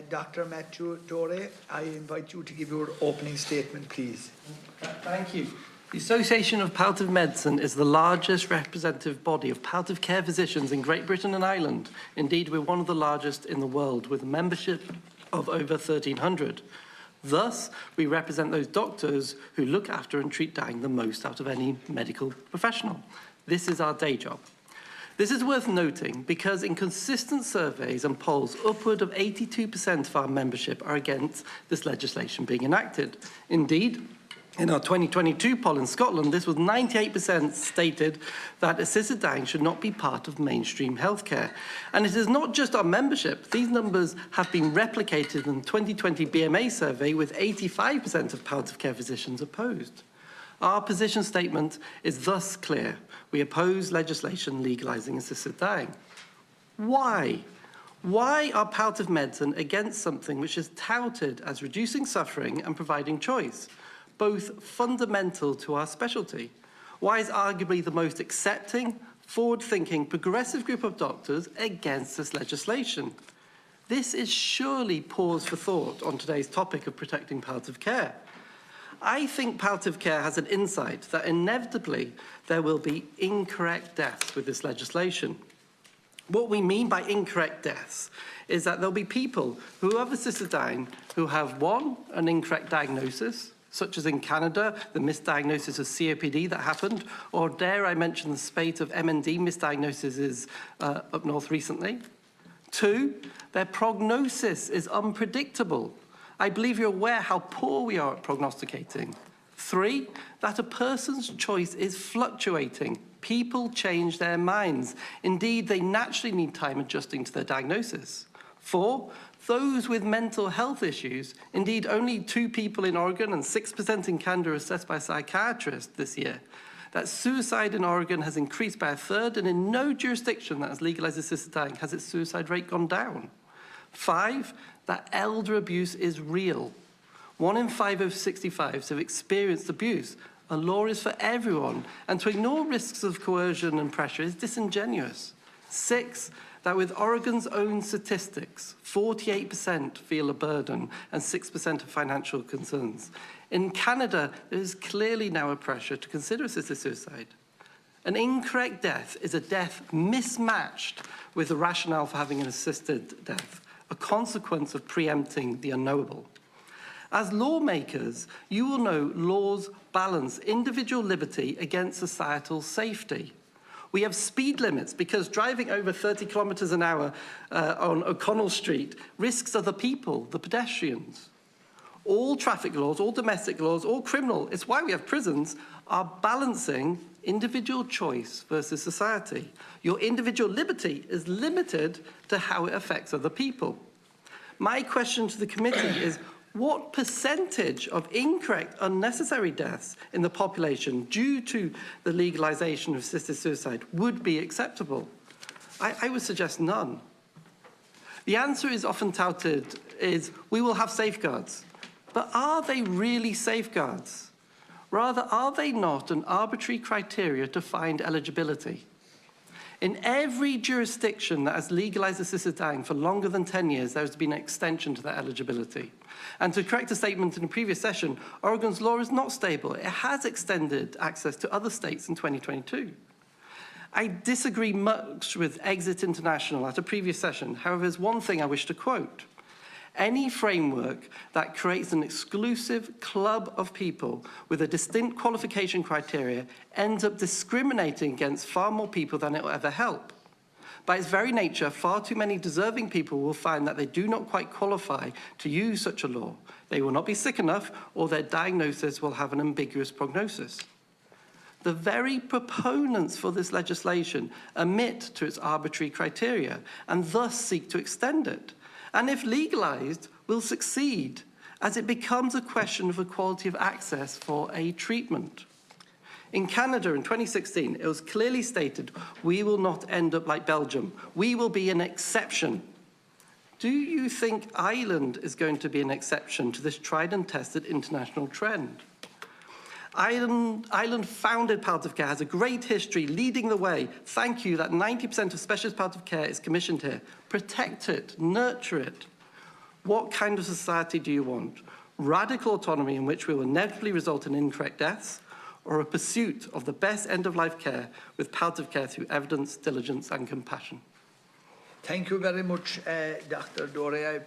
Dr. Matthew Doré, I invite you to give your opening statement, please. Thank you. The Association of Palliative Medicine is the largest representative body of palliative care physicians in Great Britain and Ireland. Indeed, we're one of the largest in the world, with a membership of over 1,300. Thus, we represent those doctors who look after and treat dying the most out of any medical professional. This is our day job. This is worth noting because in consistent surveys and polls, upward of 82% of our membership are against this legislation being enacted. Indeed, in our 2022 poll in Scotland, this was 98% stated that assisted dying should not be part of mainstream healthcare. And it is not just our membership. These numbers have been replicated in the 2020 BMA survey, with 85% of palliative care physicians opposed. Our position statement is thus clear. We oppose legislation legalising assisted dying. Why? Why are palliative medicine against something which is touted as reducing suffering and providing choice, both fundamental to our specialty? Why is arguably the most accepting, forward-thinking, progressive group of doctors against this legislation? This is surely pause for thought on today's topic of protecting palliative care. I think palliative care has an insight that inevitably there will be incorrect deaths with this legislation. What we mean by incorrect deaths is that there'll be people who have assisted dying who have, one, an incorrect diagnosis, such as in Canada, the misdiagnosis of COPD that happened, or dare I mention the spate of MND misdiagnoses up north recently. Two, their prognosis is unpredictable. I believe you're aware how poor we are at prognosticating. Three, that a person's choice is fluctuating. People change their minds. Indeed, they naturally need time adjusting to their diagnosis. Four, those with mental health issues, indeed only 2 people in Oregon and 6% in Canada are assessed by a psychiatrist this year. That suicide in Oregon has increased by 1/3, and in no jurisdiction that has legalized assisted dying has its suicide rate gone down. 5, that elder abuse is real. 1 in 5 over 65s have experienced abuse. A law is for everyone, and to ignore risks of coercion and pressure is disingenuous. 6, that with Oregon's own statistics, 48% feel a burden and 6% have financial concerns. In Canada, there is clearly now a pressure to consider assisted suicide. An incorrect death is a death mismatched with the rationale for having an assisted death, a consequence of preempting the unknowable. As lawmakers, you will know laws balance individual liberty against societal safety. We have speed limits because driving over 30 kilometres an hour on O'Connell Street risks other people, the pedestrians. All traffic laws, all domestic laws, all criminal, it's why we have prisons, are balancing individual choice versus society. Your individual liberty is limited to how it affects other people. My question to the committee is, what percentage of incorrect, unnecessary deaths in the population due to the legalisation of assisted suicide would be acceptable? I would suggest none. The answer is often touted is, we will have safeguards. But are they really safeguards? Rather, are they not an arbitrary criteria to find eligibility? In every jurisdiction that has legalised assisted dying for longer than 10 years, there has been an extension to that eligibility. And to correct a statement in a previous session, Oregon's law is not stable. It has extended access to other states in 2022. I disagree much with Exit International at a previous session. However, there's one thing I wish to quote. Any framework that creates an exclusive club of people with a distinct qualification criteria ends up discriminating against far more people than it will ever help. By its very nature, far too many deserving people will find that they do not quite qualify to use such a law. They will not be sick enough, or their diagnosis will have an ambiguous prognosis. The very proponents for this legislation admit to its arbitrary criteria and thus seek to extend it. And if legalised, will succeed, as it becomes a question of equality of access for a treatment. In Canada in 2016, it was clearly stated, we will not end up like Belgium. We will be an exception. Do you think Ireland is going to be an exception to this tried and tested international trend? Ireland founded palliative care, has a great history leading the way. Thank you that 90% of specialist palliative care is commissioned here. Protect it, nurture it. What kind of society do you want? Radical autonomy in which we will inevitably result in incorrect deaths, or a pursuit of the best end-of-life care with palliative care through evidence, diligence and compassion? Thank you very much, Dr. Doré.